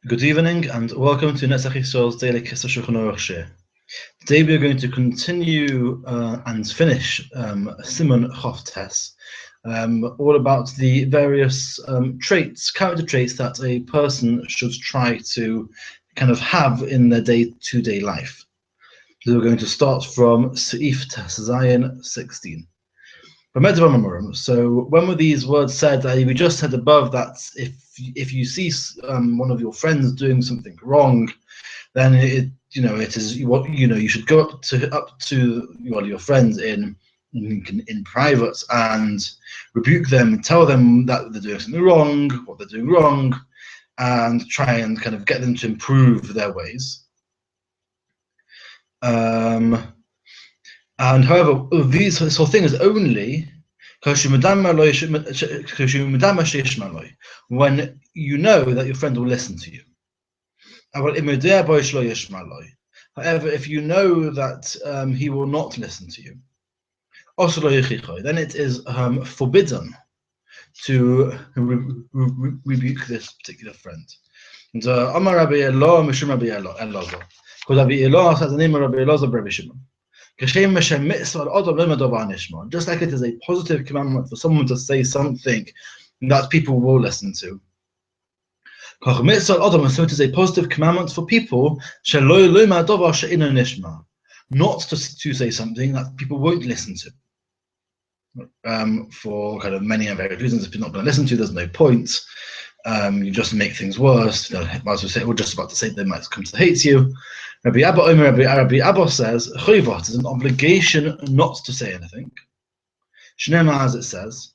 Good evening and welcome to Netzach Yisrael's daily Kitzur Shulchan Aruch share. Today we are going to continue and finish Siman Tes, all about the various character traits that a person should try to kind of have in their day-to-day life. So we're going to start from Seif Tes Zayin 16. So when were these words said? We just said above that if you see one of your friends doing something wrong, then it is what you should go up to your friends in private and rebuke them and tell them that they're doing something wrong, what they're doing wrong, and try and kind of get them to improve their ways. And however, these sort of things only when you know that your friend will listen to you. However, if you know that he will not listen to you, then it is forbidden to rebuke this particular friend. And Amar Rabbi Elah, Mishum Rabbi Elazar. Because Rabbi Elah says the name of Rabbi Elazar, Rabbi Shimon. Just like it is a positive commandment for someone to say something that people will listen to. So it is a positive commandment for people not to say something that people won't listen to. For kind of many and various reasons. If you're not going to listen to, there's no point. You just make things worse. Might as well say, we're just about to say they might come to hate you. Rabbi Abba says, Chayvat is an obligation not to say anything. Shnema, as it says,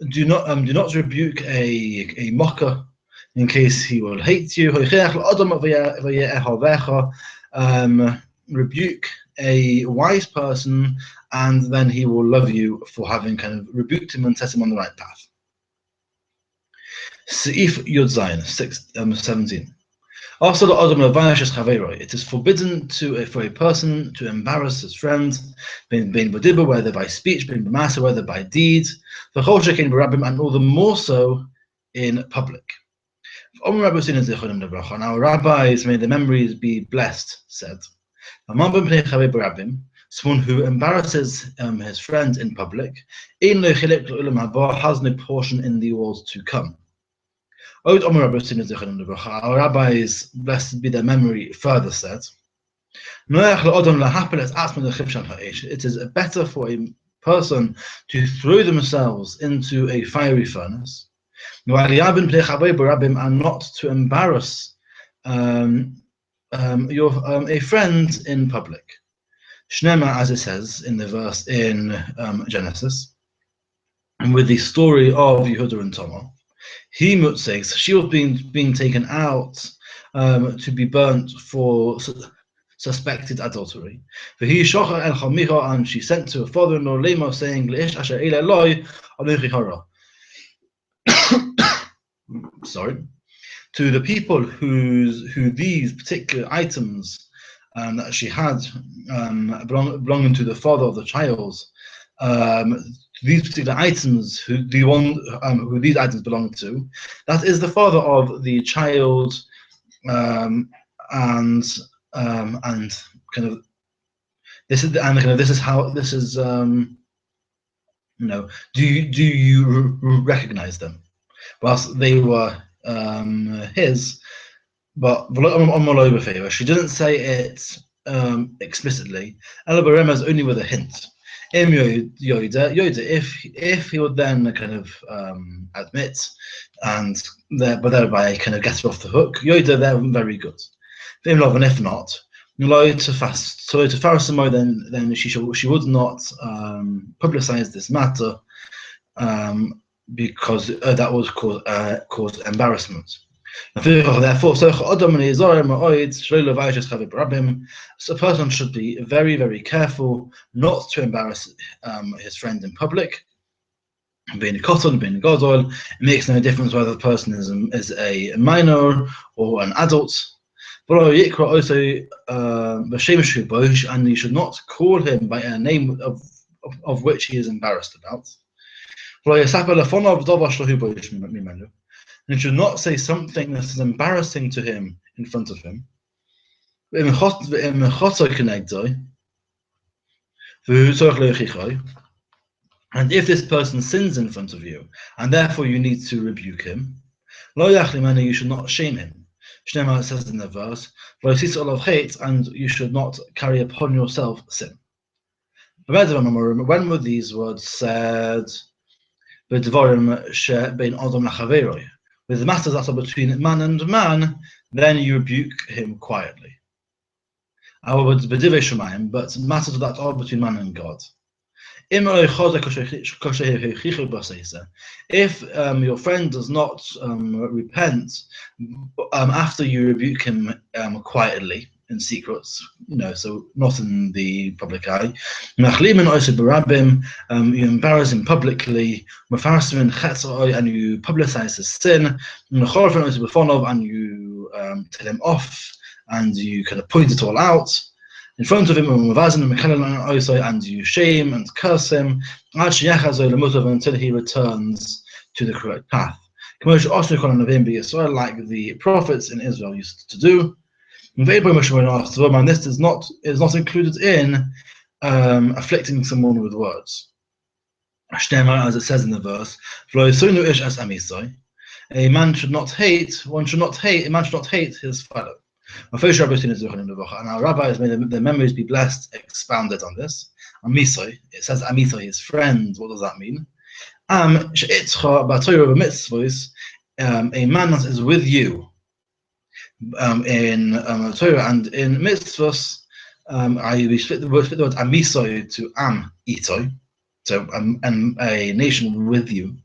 do not rebuke a mocker in case he will hate you. Rebuke a wise person, and then he will love you for having kind of rebuked him and set him on the right path. Seif Yud Zayin 17. Also, it is forbidden for a person to embarrass his friend, whether by speech, whether by deed, and all the more so in public. Our rabbis, may the memories be blessed, said, someone who embarrasses his friend in public has no portion in the world to come. Our rabbis, blessed be their memory, further said, it is better for a person to throw themselves into a fiery furnace and not to embarrass a friend in public. Shnema, as it says in the verse in Genesis, and with the story of Yehuda and Tamar, he says she was being taken out to be burnt for suspected adultery. And she sent to her father-in-law Lema, saying, sorry, to the people who these particular items that she had belonging to the father of the child, these particular items, who these items belong to, that is the father of the child, and kind of this is do you recognize them? Whilst they were his, but she didn't say it explicitly. Elaborem only with a hint. If he would then kind of admit and thereby kind of get her off the hook, they're very good. And if not, to fast. So to Farasimo, then she would not publicize this matter because that would cause embarrassment. Therefore, so a person should be very, very careful not to embarrass his friend in public. Being a koton, being a gadol, it makes no difference whether the person is a minor or an adult. Also, and you should not call him by a name of which he is embarrassed about. and should not say something that is embarrassing to him in front of him. And if this person sins in front of you, and therefore you need to rebuke him, you should not shame him. It says in the verse, and you should not carry upon yourself sin. When were these words said? With the matters that are between man and man, then you rebuke him quietly. But matters that are between man and God. If your friend does not repent after you rebuke him quietly in secret, so not in the public eye, you embarrass him publicly, and you publicize his sin, and you tell him off, and you kind of point it all out in front of him, and you shame and curse him until he returns to the correct path. Like the prophets in Israel used to do. And this is not included in afflicting someone with words. As it says in the verse, a man should not hate his fellow. And our rabbis, may their memories be blessed, expounded on this. Amisai, it says Amisai is friend. What does that mean? A man that is with you in Torah and in mitzvahs. We split the word Amisai to Am Itoi, so a nation with you.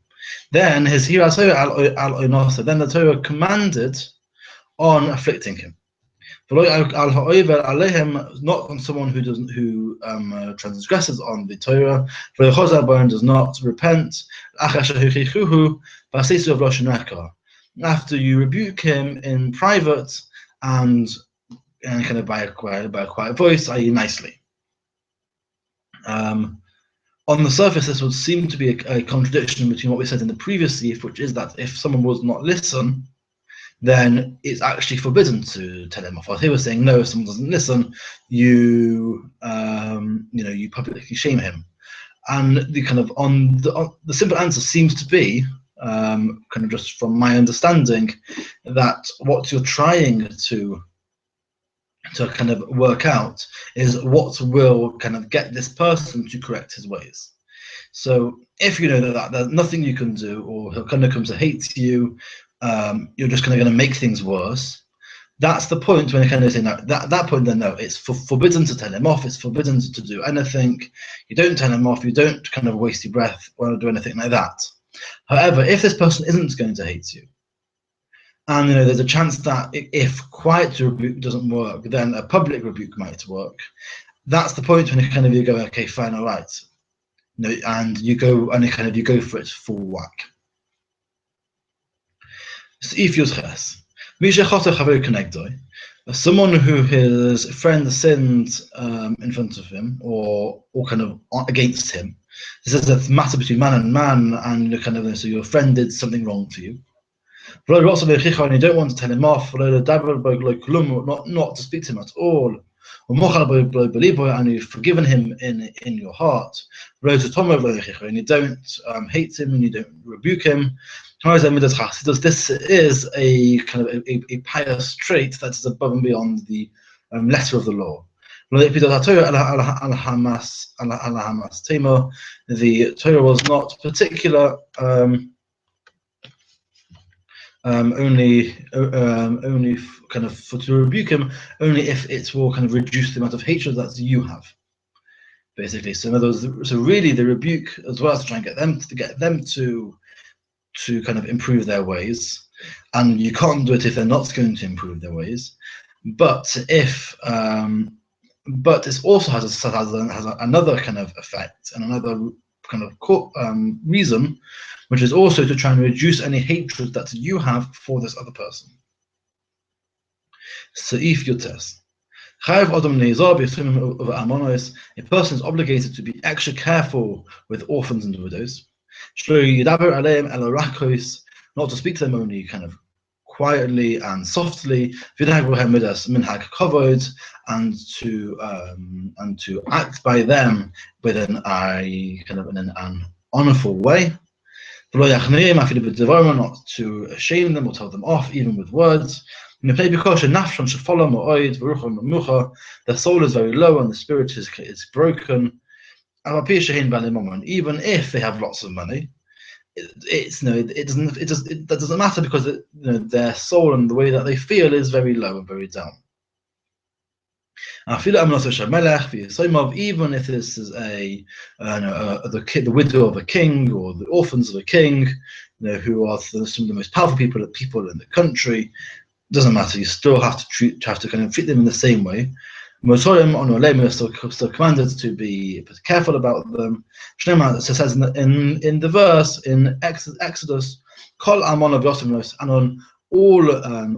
Then his Hira Torah al Oinosa. Then the Torah commanded on afflicting him. Not on someone who transgresses on the Torah, does not repent. After you rebuke him in private and kind of by a quiet voice, i.e. nicely. On the surface, this would seem to be a contradiction between what we said in the previous sif, which is that if someone was not listen, then it's actually forbidden to tell him off. He was saying, no, if someone doesn't listen, you publicly shame him. And the kind of the simple answer seems to be, kind of just from my understanding, that what you're trying to kind of work out is what will kind of get this person to correct his ways. So if you know that there's nothing you can do, or he'll kind of come to hate you, you're just kind of going to make things worse. That's the point when you kind of say, no, that point then, no, it's forbidden to tell him off, it's forbidden to do anything. You don't tell him off, you don't kind of waste your breath or do anything like that. However, if this person isn't going to hate you, and there's a chance that if quiet rebuke doesn't work, then a public rebuke might work. That's the point when you go, okay, fine, all right, and you go for it full whack. Someone who his friend sinned in front of him or kind of against him. This is a matter between man and man, and so your friend did something wrong to you. And you don't want to tell him off, not to speak to him at all. And you've forgiven him in your heart. And you don't hate him and you don't rebuke him. This is a kind of a pious trait that is above and beyond the letter of the law. The Torah was not particular. Only kind of to rebuke him, only if it will kind of reduce the amount of hatred that you have, basically. So in other words, so really the rebuke, as well as to try and get them to kind of improve their ways, and you can't do it if they're not going to improve their ways. But if but it also has another kind of effect and another kind of reason, which is also to try and reduce any hatred that you have for this other person. Seif Yotes. A person is obligated to be extra careful with orphans and widows. not to speak to them only kind of quietly and softly, minhag kavod, and to act by them within a kind of in an honorful way. Not to shame them or tell them off, even with words. Their soul is very low and the spirit is broken. Even if they have lots of money, that doesn't matter, because their soul and the way that they feel is very low and very down. Even if this is the widow of a king or the orphans of a king, who are some of the most powerful people in the country, doesn't matter. You still have to kind of treat them in the same way. We're still commanded to be careful about them. It says in the verse in Exodus, Kol Amon of Yosimos Anon, all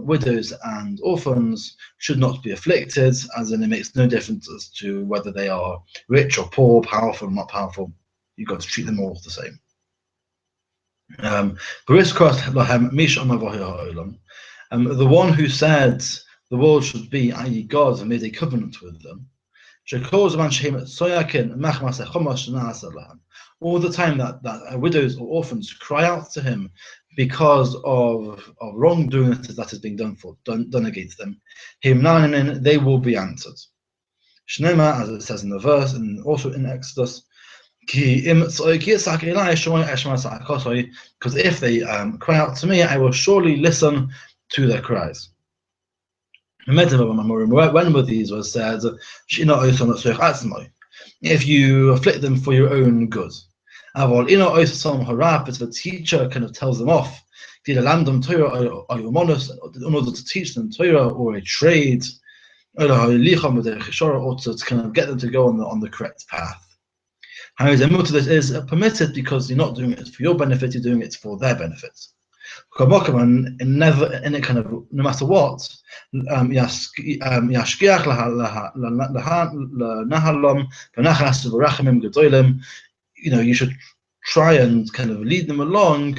widows and orphans should not be afflicted, as in it makes no difference as to whether they are rich or poor, powerful or not powerful. You've got to treat them all the same. The one who said the world should be, i.e. God, and made a covenant with them, all the time that widows or orphans cry out to him because of wrongdoing that is being done against them, they will be answered. Shnema, as it says in the verse, and also in Exodus, because if they cry out to me, I will surely listen to their cries. When were these was said, if you afflict them for your own good. But if the teacher kind of tells them off, in order to teach them Torah or a trade, or to kind of get them to go on the correct path. This is permitted because you're not doing it for your benefit, you're doing it for their benefit. And it kind of, no matter what, you should try and kind of lead them along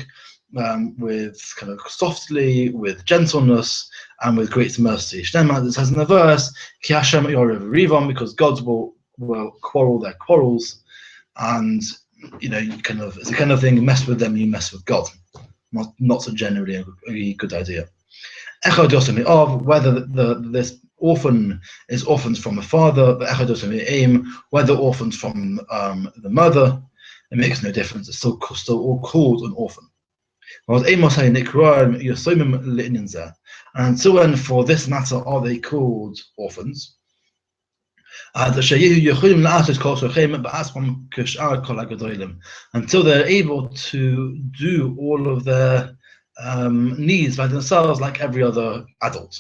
with kind of softly, with gentleness, and with great mercy. It says in the verse, because God will quarrel their quarrels, and it's the kind of thing, you mess with them, you mess with God. Not so generally a good idea. Whether this orphan is orphans from a father, whether orphans from the mother, it makes no difference. It's still all called an orphan. And until when, for this matter, are they called orphans? Until they're able to do all of their needs by themselves, like every other adult.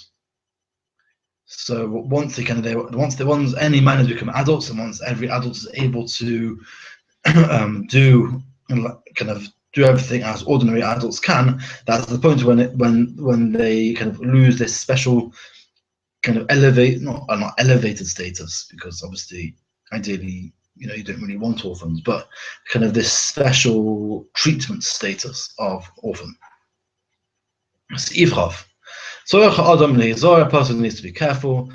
So once any minors become adults, and once every adult is able to do everything as ordinary adults can, that's the point when they kind of lose this special kind of not elevated status, because obviously ideally you don't really want orphans, but kind of this special treatment status of orphan. So a person needs to be careful.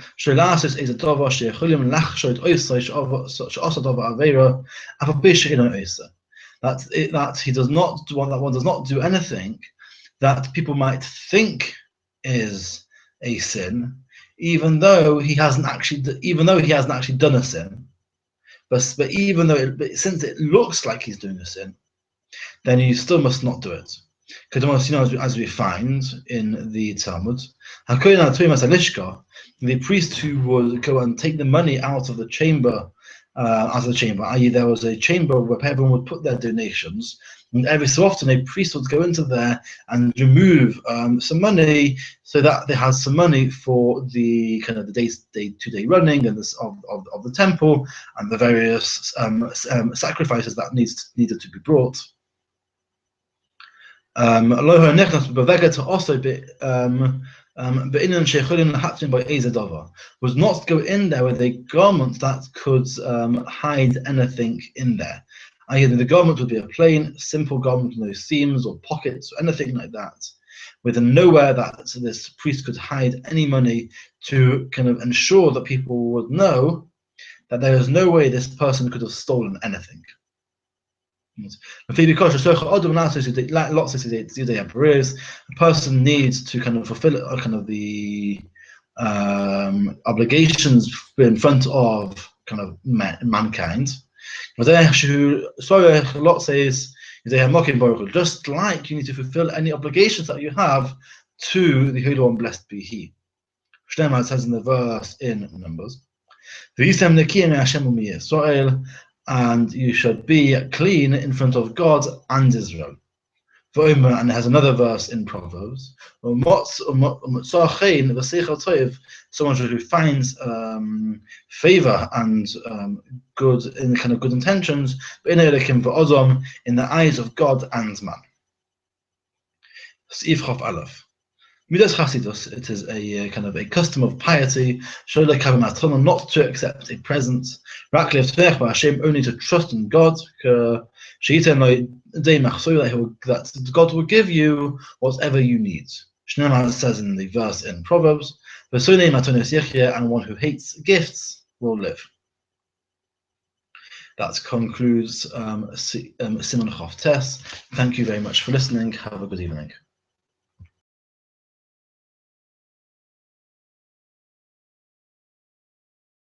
That he does not want, that one does not do anything that people might think is a sin, even though he hasn't actually done a sin. But since it looks like he's doing a sin, then you still must not do it. Because as we find in the Talmud, the priest who would go and take the money out of the chamber, i.e. there was a chamber where everyone would put their donations, and every so often a priest would go into there and remove some money, so that they had some money for the kind of the two-day running and of the temple and the various sacrifices that needed to be brought. Also was not to go in there with a garment that could hide anything in there. i.e. the garment would be a plain, simple garment with no seams or pockets or anything like that, with nowhere that this priest could hide any money to kind of ensure that people would know that there is no way this person could have stolen anything. A person needs to kind of fulfill kind of the obligations in front of kind of mankind. Lot says, just like you need to fulfill any obligations that you have to the Holy One, blessed be He. It says in the verse in Numbers, and you should be clean in front of God and Israel. And it has another verse in Proverbs, someone who finds favor and good in kind of good intentions in the eyes of God and man. Midas Chasidus, it is a kind of a custom of piety, not to accept a present, only to trust in God, that God will give you whatever you need. It says in the verse in Proverbs, and one who hates gifts will live. That concludes Siman Chof Tes. Thank you very much for listening. Have a good evening.